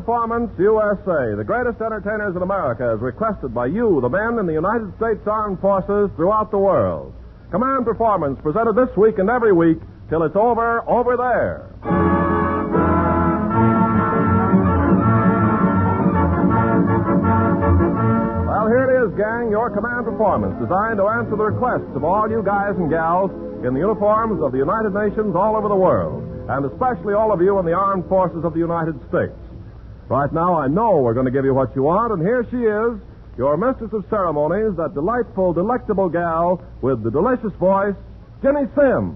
Performance USA, the greatest entertainers in America, as requested by you, the men in the United States Armed Forces throughout the world. Command Performance, presented this week and every week till it's over there. Well, here it is, gang, your Command Performance, designed to answer the requests of all you guys and gals in the uniforms of the United Nations all over the world, and especially all of you in the Armed Forces of the United States. Right now, I know we're going to give you what you want, and here she is, your mistress of ceremonies, that delightful, delectable gal with the delicious voice, Ginny Sims.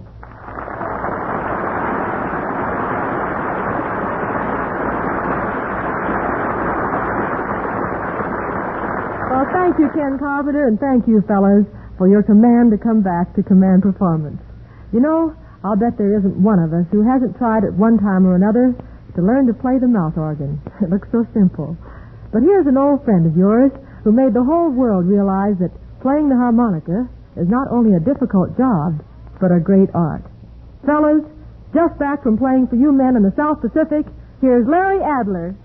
Well, thank you, Ken Carpenter, and thank you, fellas, for your command to come back to Command Performance. You know, I'll bet there isn't one of us who hasn't tried at one time or another to learn to play the mouth organ. It looks so simple. But here's an old friend of yours who made the whole world realize that playing the harmonica is not only a difficult job, but a great art. Fellas, just back from playing for you men in the South Pacific, here's Larry Adler.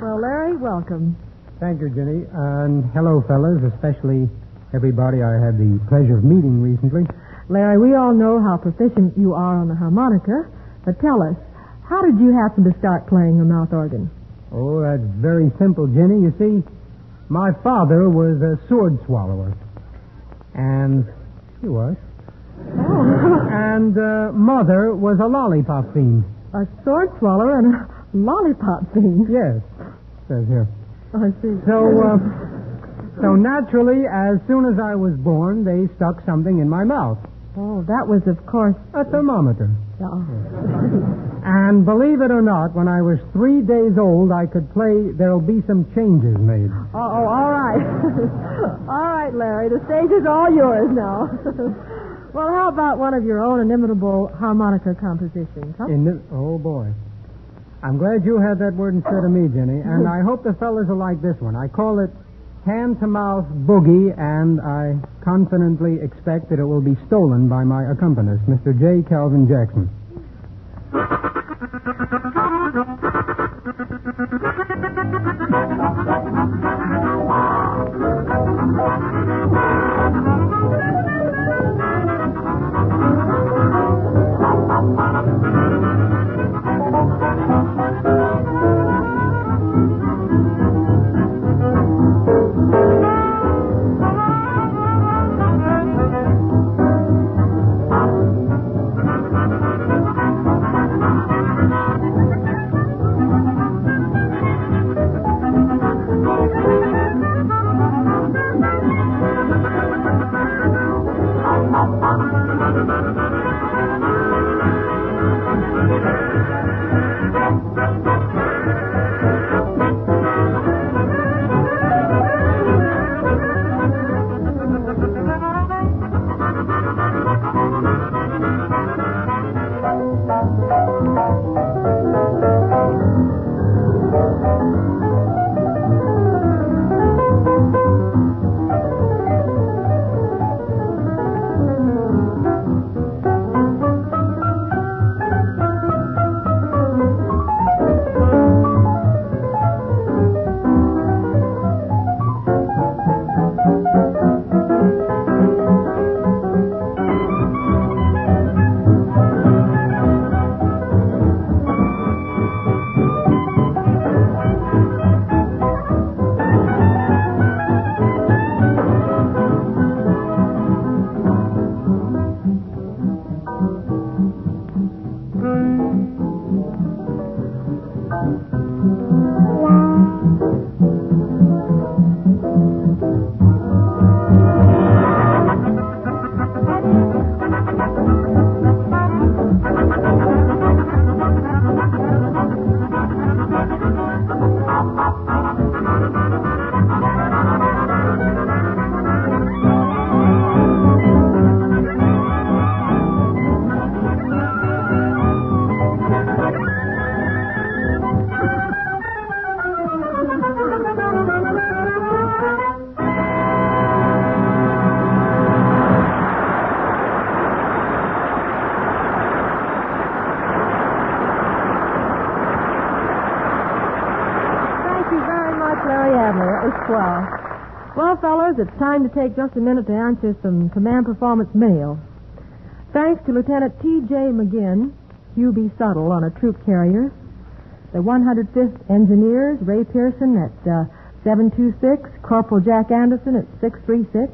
Well, Larry, welcome. Thank you, Ginny. And hello, fellas, especially everybody I had the pleasure of meeting recently. Larry, we all know how proficient you are on the harmonica, but tell us, how did you happen to start playing the mouth organ? Oh, that's very simple, Ginny. You see, my father was a sword swallower. And he was. Oh. And Mother was a lollipop fiend. A sword swallower and a lollipop fiend? Yes, says here. I see. So naturally, as soon as I was born, they stuck something in my mouth. Oh, that was, of course... A thermometer. Oh. And believe it or not, when I was 3 days old, I could play There'll Be Some Changes Made. Oh, all right. All right, Larry, the stage is all yours now. Well, how about one of your own inimitable harmonica compositions, huh? Oh, boy. I'm glad you had that word instead of me, Ginny, and I hope the fellas will like this one. I call it Hand-to-Mouth Boogie, and I confidently expect that it will be stolen by my accompanist, Mr. J. Calvin Jackson. Larry Adler. It was swell. Well, fellas, it's time to take just a minute to answer some command performance mail. Thanks to Lieutenant T.J. McGinn, Hugh Suttle on a troop carrier, the 105th Engineers, Ray Pearson at 726, Corporal Jack Anderson at 636,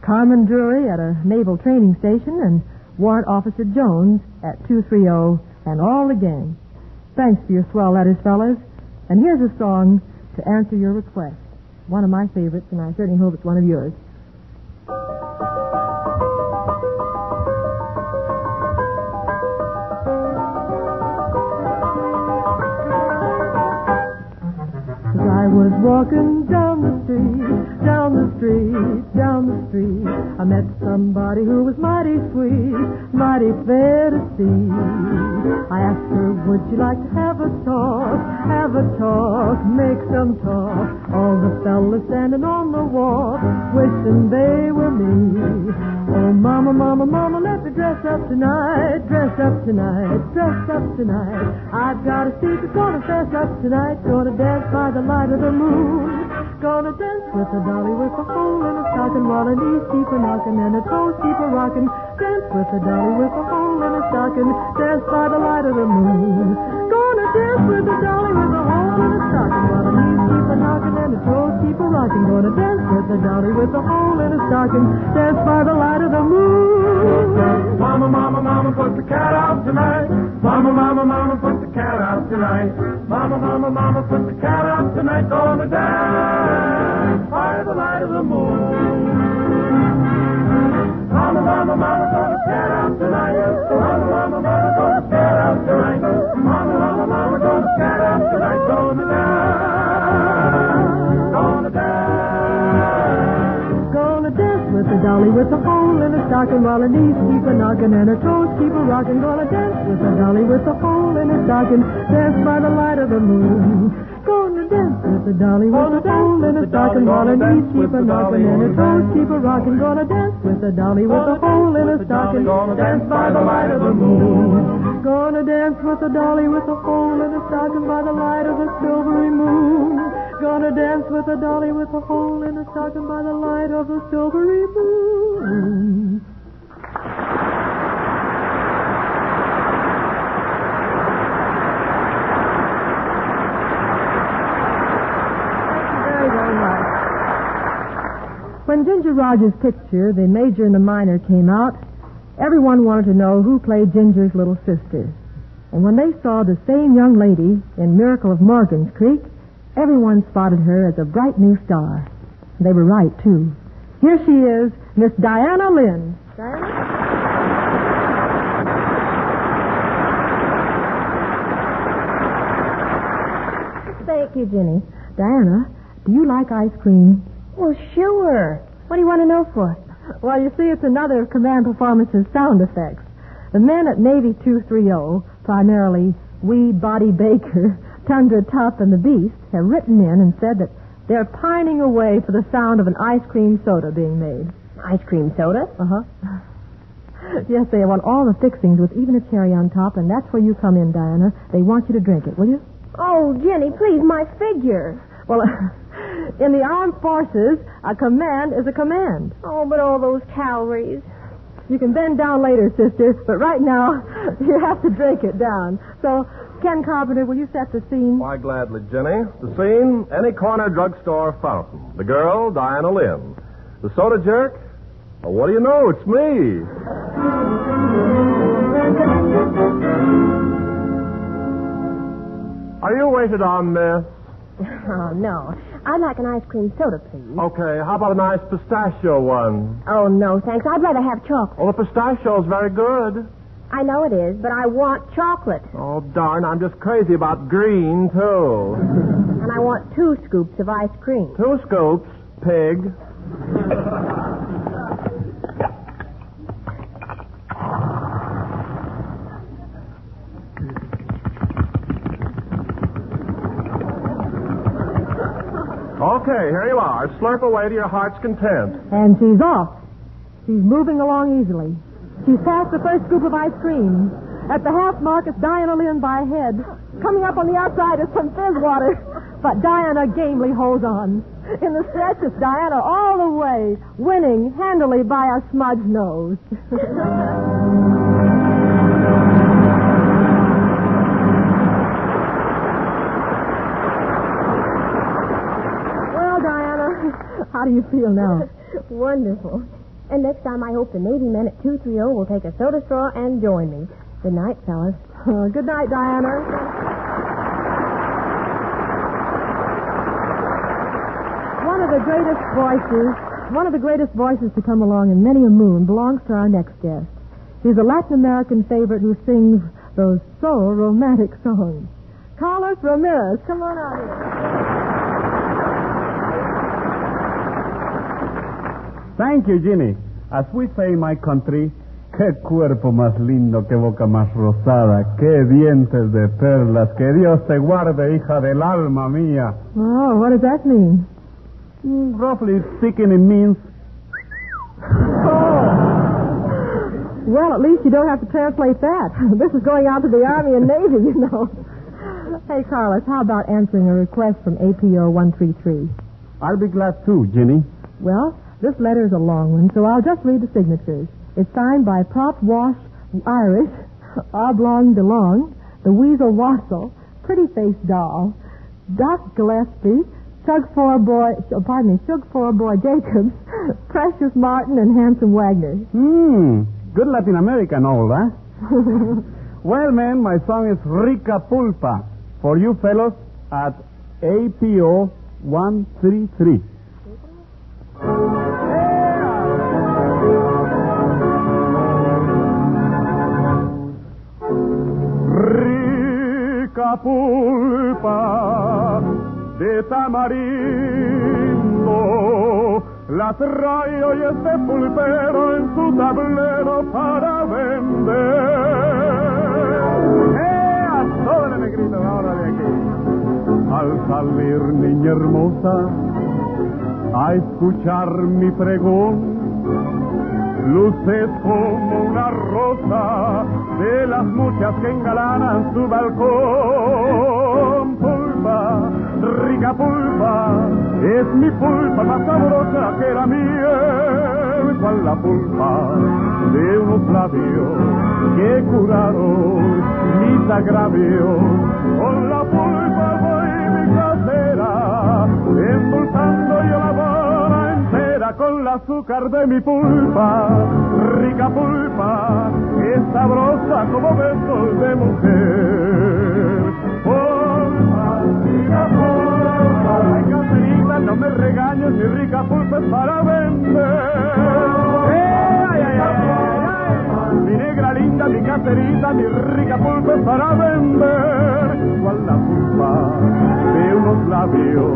Carmen Drury at a naval training station, and Warrant Officer Jones at 230, and all the gang. Thanks for your swell letters, fellas. And here's a song to answer your request. One of my favorites, and I certainly hope it's one of yours. As I was walking down the street, I met somebody who was mighty sweet, mighty fair to see. I asked her, would you like to have a talk, make some talk? All the fellas standing on the walk, wishing they were me. Oh, mama, let me dress up tonight. I've got a secret, gonna fess up tonight, gonna dance by the light of the moon. Gonna dance with a dolly with a hole in a stocking while her knees keep a knocking and her toes keep a rocking. Dance with a dolly with a hole in a stocking, dance by the light of the moon. Gonna dance with a dolly with a hole in a stocking while her knees keep a knocking and her toes keep a rocking. Gonna dance with a dolly with a hole in a stocking, dance by the light of the moon. Mama, put the cat out tonight. Mama, put the cat out tonight. Mama, put the cat out tonight. Gonna dance by the light of the moon. Mama, put the cat out tonight. Mama, put the cat out tonight. Mama, put the cat out tonight. Gonna dance with a dolly with a hole in her stocking while her knees keep a knocking and her toes keep a rocking. Gonna dance with a dolly with a hole in her stocking, dance by the light of the moon. Gonna dance with a dolly with a hole in her stocking while her knees keep a knocking and her toes keep a rocking. Gonna dance with a dolly with a hole in her stocking, dance by the light of the moon. Gonna dance with a dolly with a hole in her stocking by the light of the silvery moon. Gonna dance with a dolly with a hole in her stocking by the light of the silvery moon. When Ginger Rogers' picture, The Major and the Minor, came out, everyone wanted to know who played Ginger's little sister. And when they saw the same young lady in Miracle of Morgan's Creek, everyone spotted her as a bright new star. They were right, too. Here she is, Miss Diana Lynn. Diana? Thank you, Ginny. Diana, do you like ice cream? Well, sure. What do you want to know for? Well, you see, it's another of Command Performance's sound effects. The men at Navy 230, primarily Wee Body Baker, Tundra Tuff, and the Beast, have written in and said that they're pining away for the sound of an ice cream soda being made. Ice cream soda? Uh-huh. Yes, they want all the fixings with even a cherry on top, and that's where you come in, Diana. They want you to drink it, will you? Oh, Jenny, please, my figure. Well, in the armed forces, a command is a command. Oh, but all those calories. You can bend down later, sister, but right now, you have to drink it down. So, Ken Carpenter, will you set the scene? Why, gladly, Jenny. The scene, any corner drugstore fountain. The girl, Diana Lynn. The soda jerk? Well, what do you know? It's me. Are you waited on, miss? Oh, no. I'd like an ice cream soda, please. Okay, how about a nice pistachio one? Oh, no, thanks. I'd rather have chocolate. Oh, the pistachio's very good. I know it is, but I want chocolate. Oh, darn, I'm just crazy about green, too. And I want 2 scoops of ice cream. 2 scoops, pig. Okay, here you are. Slurp away to your heart's content. And she's off. She's moving along easily. She's past the first scoop of ice cream. At the half mark, it's Diana Lynn by a head. Coming up on the outside is some fizz water. But Diana gamely holds on. In the stretch, it's Diana all the way, winning handily by a smudged nose. Well, Diana, how do you feel now? Wonderful. And next time I hope the Navy men at 230 will take a soda straw and join me. Good night, fellas. Good night, Diana. One of the greatest voices to come along in many a moon belongs to our next guest. He's a Latin American favorite who sings those so romantic songs. Carlos Ramirez, come on out here. Thank you, Ginny. As we say in my country, qué cuerpo más lindo, qué boca más rosada, qué dientes de perlas, que Dios te guarde, hija del alma mía. Oh, what does that mean? Roughly speaking, it means... Oh. Well, at least you don't have to translate that. This is going out to the Army and Navy, you know. Hey, Carlos, how about answering a request from APO 133? I'll be glad too, Ginny. Well, this letter is a long one, so I'll just read the signatures. It's signed by Prop Wash Irish, Oblong DeLong, the Weasel Wassel, Pretty Face Doll, Doc Gillespie, Shug Four Boy Jacobs, Precious Martin, and Handsome Wagner. Good Latin American all, huh? Well, man, my song is Rica Pulpa for you fellows at APO 133. Rica pulpa de tamarindo la trae hoy este pulpero en su tablero para vender. ¡Súbele, negrito, ahora de aquí! Al salir, niña hermosa, a escuchar mi pregón, luces como una rosa de las muchas que engalanan su balcón. Pulpa, rica pulpa, es mi pulpa más sabrosa que la miel. Cual la pulpa de unos labios que curaron mis agravios. Con la pulpa voy mi casera, endulzando yo la bola entera con el azúcar de mi pulpa. Rica pulpa, que es sabrosa como besos de mujer. Pulpa, rica pulpa, ay, caserita, no me regañes, mi rica pulpa es para vender. Mi negra linda, mi caserita, mi rica pulpa es para vender. Cual la pulpa de unos labios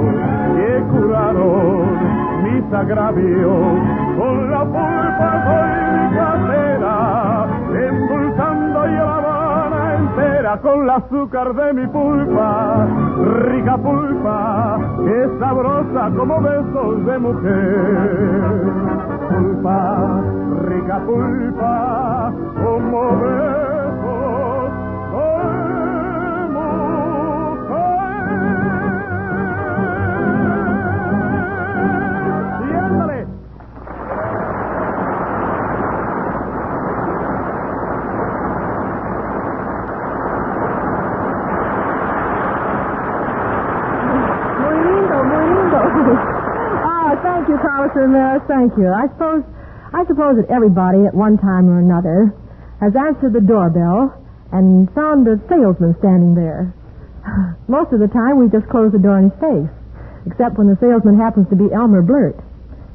que curaron mis agravios. Con la pulpa soy mi casera, endulzando yo la Habana entera con el azúcar de mi pulpa. Rica pulpa, que es sabrosa como besos de mujer. Pulpa, rica pulpa, como besos de mujer. Y ándale. Muy lindo, muy lindo. Thank you, Carlos Ramirez. Thank you. I suppose that everybody at one time or another has answered the doorbell and found a salesman standing there. Most of the time, we just close the door in his face, except when the salesman happens to be Elmer Blurt.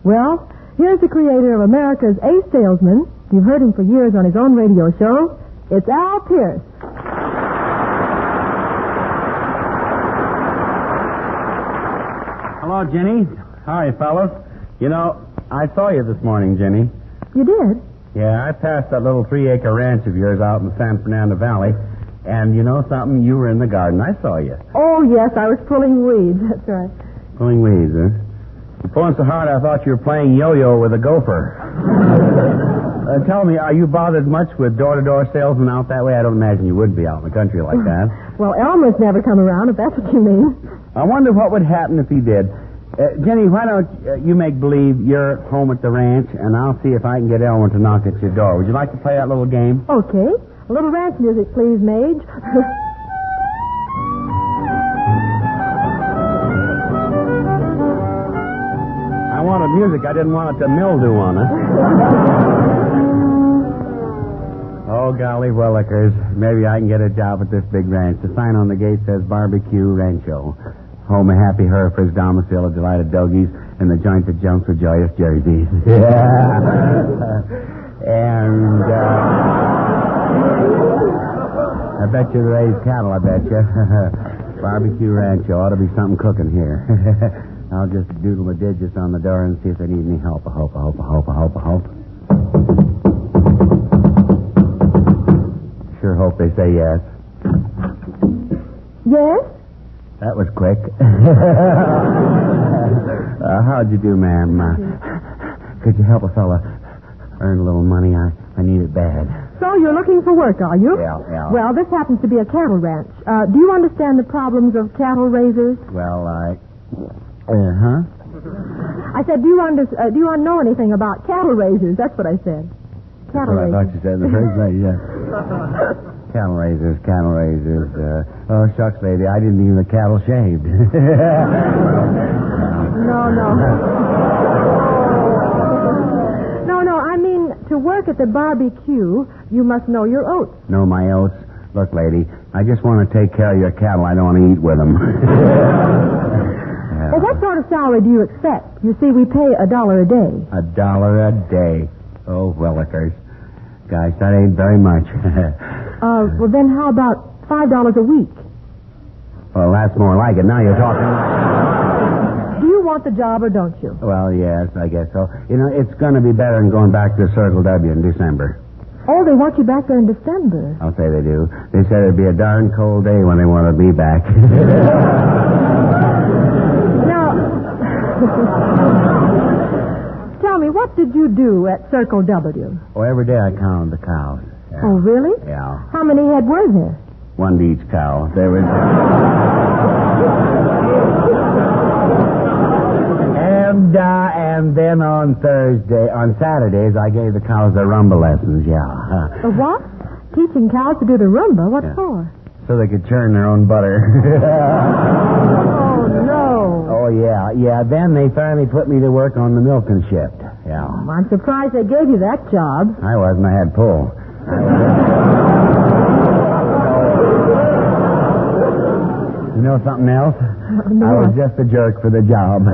Well, here's the creator of America's ace salesman. You've heard him for years on his own radio show. It's Al Pearce. Hello, Ginny. Hi, fellas. You know, I saw you this morning, Ginny. You did? Yeah, I passed that little 3-acre ranch of yours out in the San Fernando Valley. And you know something? You were in the garden. I saw you. Oh, yes, I was pulling weeds. That's right. Pulling weeds, huh? You're pulling so hard I thought you were playing yo-yo with a gopher. Tell me, are you bothered much with door-to-door salesmen out that way? I don't imagine you would be out in the country like that. Well, Elmer's never come around, if that's what you mean. I wonder what would happen if he did. Jenny, why don't you make believe you're home at the ranch, and I'll see if I can get Elmer to knock at your door. Would you like to play that little game? Okay. A little ranch music, please, Mage. I wanted music. I didn't want it to mildew on us. Oh, golly willikers. Maybe I can get a job at this big ranch. The sign on the gate says Barbecue Rancho. Home of happy Herefords, domicile of delighted dogies, and the joint that jumps with joyous jerseys. Yeah. And, I bet you raise cattle, I bet you. Barbecue Rancho. Ought to be something cooking here. I'll just doodle the digits on the door and see if they need any help. I hope. Sure hope they say yes. Yes? That was quick. How'd you do, ma'am? Could you help a fella earn a little money? I need it bad. So you're looking for work, are you? Yeah. Well, this happens to be a cattle ranch. Do you understand the problems of cattle raisers? Well, I said, do you know anything about cattle raisers? That's what I said. Cattle That's what I thought you said in the first place, yeah. Cattle raisers. Oh, shucks, lady, I didn't even the cattle shaved. No, I mean, to work at the barbecue, you must know your oats. Know my oats? Look, lady, I just want to take care of your cattle. I don't want to eat with them. Well, what sort of salary do you expect? You see, we pay $1 a day. $1 a day. Oh, willikers. Gosh, that ain't very much. Well, then how about $5 a week? Well, that's more like it. Now you're talking. Do you want the job or don't you? Well, yes, I guess so. You know, it's going to be better than going back to Circle W in December. Oh, they want you back there in December. I'll say they do. They said it'd be a darn cold day when they wanted me back. Now, tell me, what did you do at Circle W? Oh, every day I counted the cows. Yeah. Oh, really? Yeah. How many head were there? One to each cow. There was... And then on Saturdays, I gave the cows their rumba lessons, yeah. The what? Teaching cows to do the rumba? What for? So they could churn their own butter. Oh, no. Oh, yeah. Yeah, then they finally put me to work on the milking shift. Yeah. I'm surprised they gave you that job. I wasn't. I had pull. You know something else? No. I was just a jerk for the job.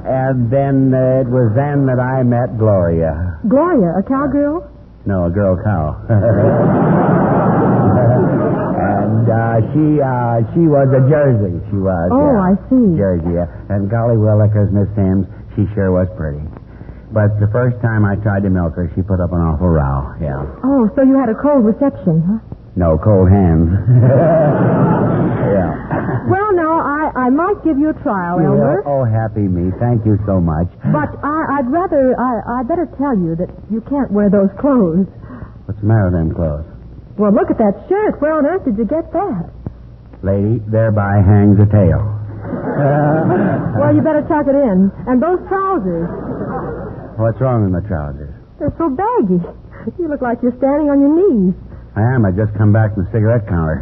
And then it was then that I met Gloria. Gloria, a cowgirl? No, a girl cow. And she was a Jersey. She was. Oh, yeah. I see. Jersey, yeah. And golly willikers, Miss Sims, she sure was pretty. But the first time I tried to milk her, she put up an awful row, yeah. Oh, so you had a cold reception, huh? No, cold hands. Yeah. Well, now, I might give you a trial, Elmer. Oh, happy me. Thank you so much. But I'd better tell you that you can't wear those clothes. What's the matter with them clothes? Well, look at that shirt. Where on earth did you get that? Lady, thereby hangs a tale. Well, you better tuck it in. And those trousers. What's wrong with my trousers? They're so baggy. You look like you're standing on your knees. I am. I just come back from the cigarette counter.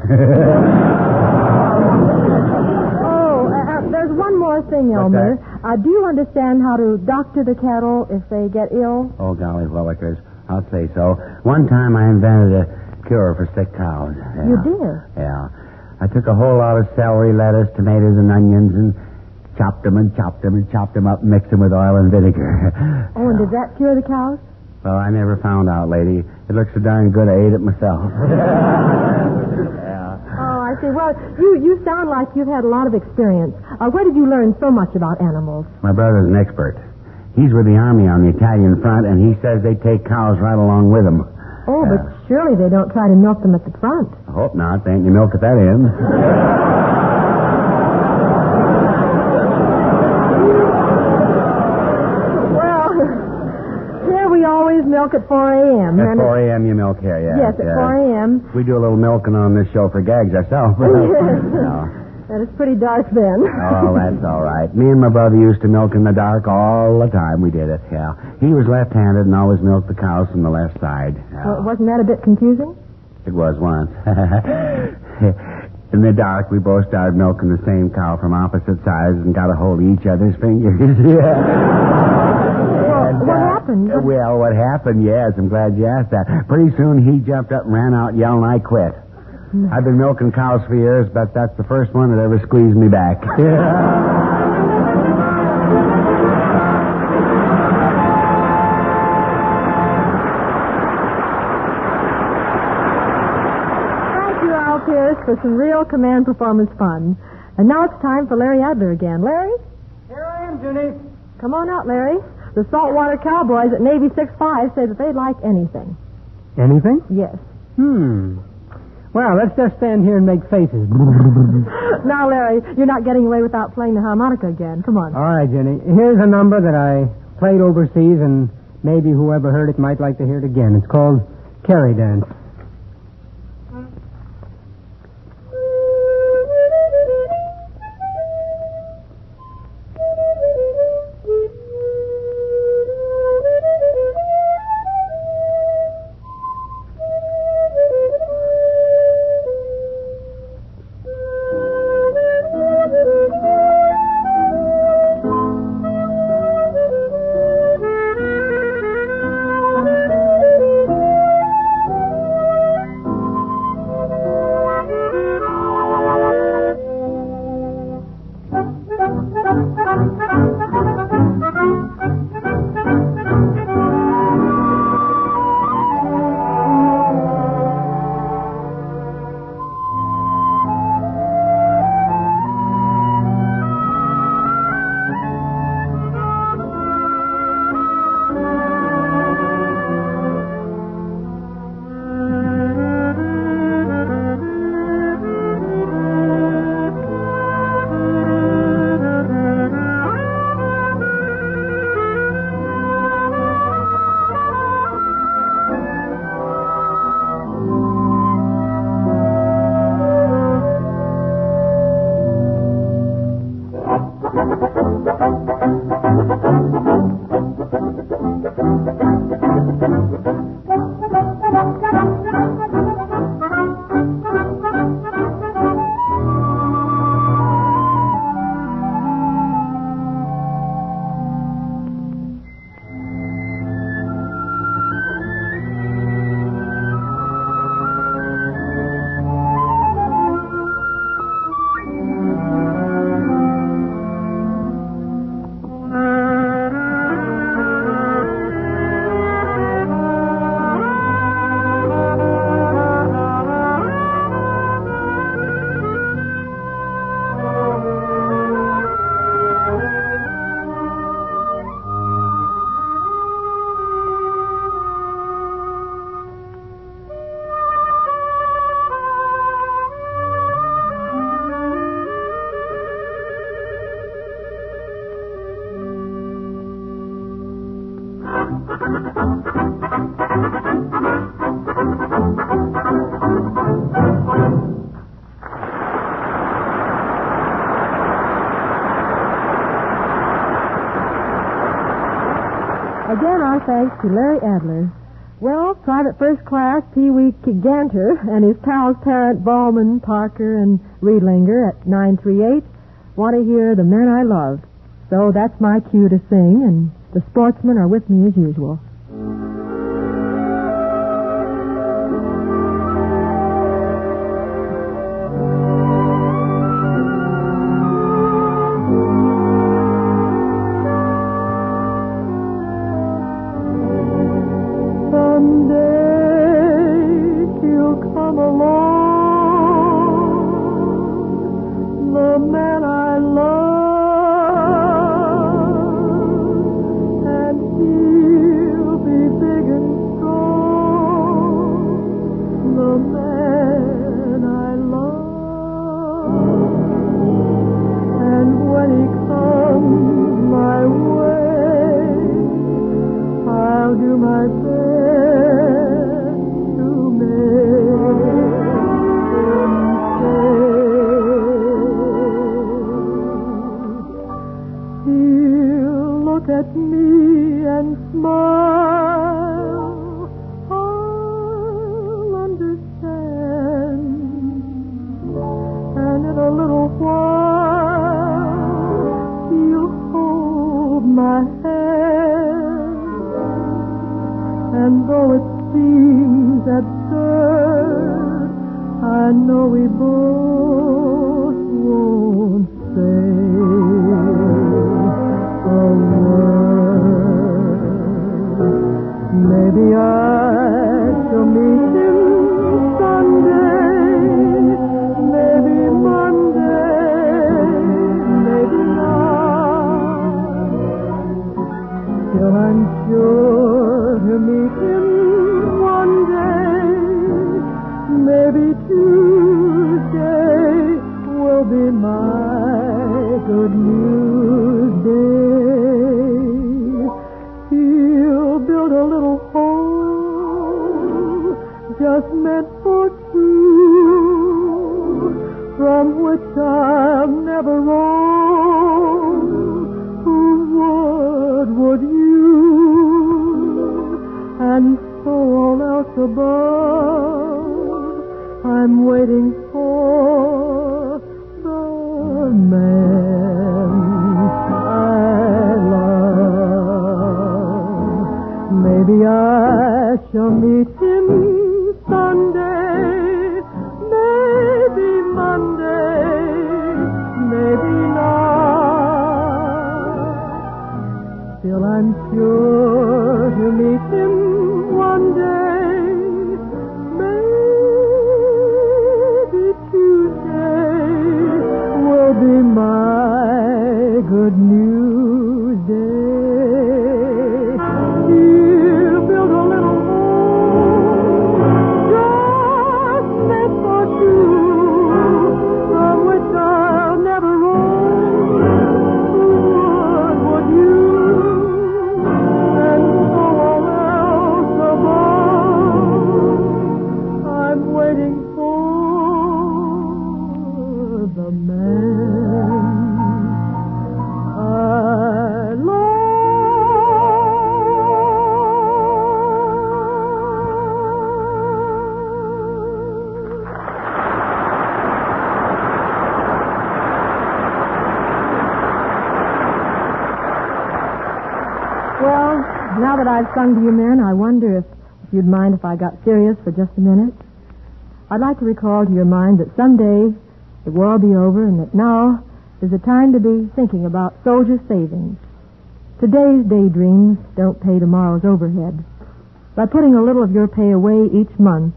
There's one more thing, Elmer. Do you understand how to doctor the cattle if they get ill? Oh, golly willikers. I'll say so. One time I invented a cure for sick cows. Yeah. You did? Yeah. I took a whole lot of celery, lettuce, tomatoes, and onions and chopped them and chopped them and chopped them up and mixed them with oil and vinegar. Oh, and did that cure the cows? Well, I never found out, lady. It looks so darn good I ate it myself. Yeah. Oh, I see. Well, you sound like you've had a lot of experience. Where did you learn so much about animals? My brother's an expert. He's with the Army on the Italian front, and he says they take cows right along with them. Oh, but surely they don't try to milk them at the front. I hope not. There ain't any milk at that end. Milk at 4 a.m. At 4 a.m. you milk here, yeah. Yes, at 4 a.m. We do a little milking on this show for gags ourselves. Yes. Yeah. And it's pretty dark then. Oh, that's all right. Me and my brother used to milk in the dark all the time. We did it, yeah. He was left-handed and always milked the cows from the left side. Well, wasn't that a bit confusing? It was once. In the dark, we both started milking the same cow from opposite sides and got a hold of each other's fingers. What happened? Well, what happened, yes, I'm glad you asked that. Pretty soon he jumped up and ran out yelling, I quit. I've been milking cows for years, but that's the first one that ever squeezed me back. Thank you, Al Pearce, for some real command performance fun. And now it's time for Larry Adler again. Larry? Here I am, Ginny. Come on out, Larry. The Saltwater Cowboys at Navy 6-5 say that they'd like anything. Anything? Yes. Well, let's just stand here and make faces. Now, Larry, you're not getting away without playing the harmonica again. Come on. All right, Jenny. Here's a number that I played overseas, and maybe whoever heard it might like to hear it again. It's called Kerry Dance. Again, our thanks to Larry Adler. Well, Private First Class Pee Wee Ganter and his pals Parent, Ballman, Parker, and Riedlinger at 938 want to hear The Men I Love. So that's my cue to sing, and the sportsmen are with me as usual. And He'll look at me and smile. I'll understand. And in a little while, he'll hold my hand. And though it seems absurd, I know we both won't say a word. Maybe I shall meet him Sunday, maybe Monday, maybe not. Still I'm sure to meet him one day, maybe Tuesday will be my good news day. He'll build a little home just meant for two, from which I'll never roam. Whose wood would you? And so all else above, I'm waiting for the man I love. Maybe I shall meet him Sunday, maybe Monday, maybe not. Still I'm sure to meet him one day, maybe Tuesday will be my good news day. He'll build a little home just meant for two, from which I'll never roam. Who would you? And so all else above, I'm waiting for the man I love. Well, now that I've sung to you men, I wonder if you'd mind if I got serious for just a minute. I'd like to recall to your mind that someday the war will be over and that now is the time to be thinking about soldier savings. Today's daydreams don't pay tomorrow's overhead. By putting a little of your pay away each month,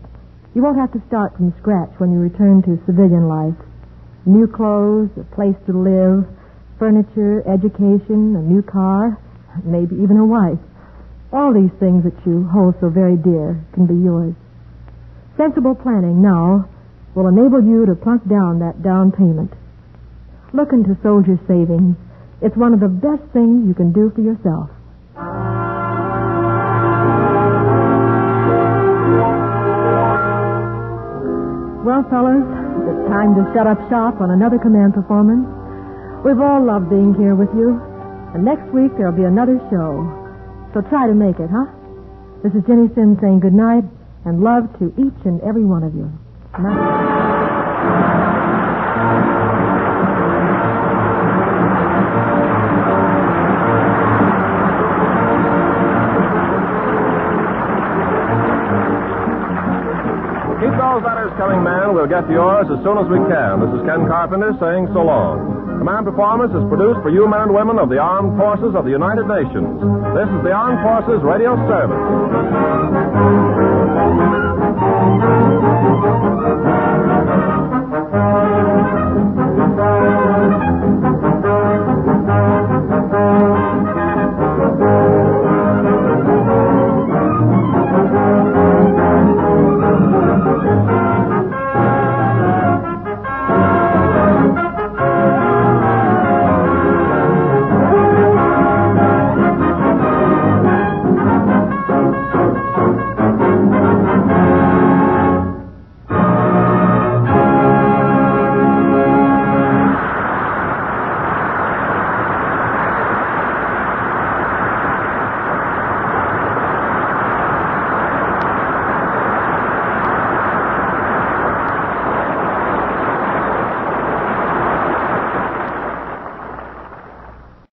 you won't have to start from scratch when you return to civilian life. New clothes, a place to live, furniture, education, a new car, maybe even a wife. All these things that you hold so very dear can be yours. Sensible planning now will enable you to plunk down that down payment. Look into soldier savings. It's one of the best things you can do for yourself. Well, fellas, it's time to shut up shop on another command performance. We've all loved being here with you. And next week there'll be another show. So try to make it, huh? This is Ginny Sims saying good night and love to each and every one of you. Keep those letters coming, man. We'll get to yours as soon as we can. This is Ken Carpenter saying so long. Command Performance is produced for you men and women of the Armed Forces of the United Nations. This is the Armed Forces Radio Service.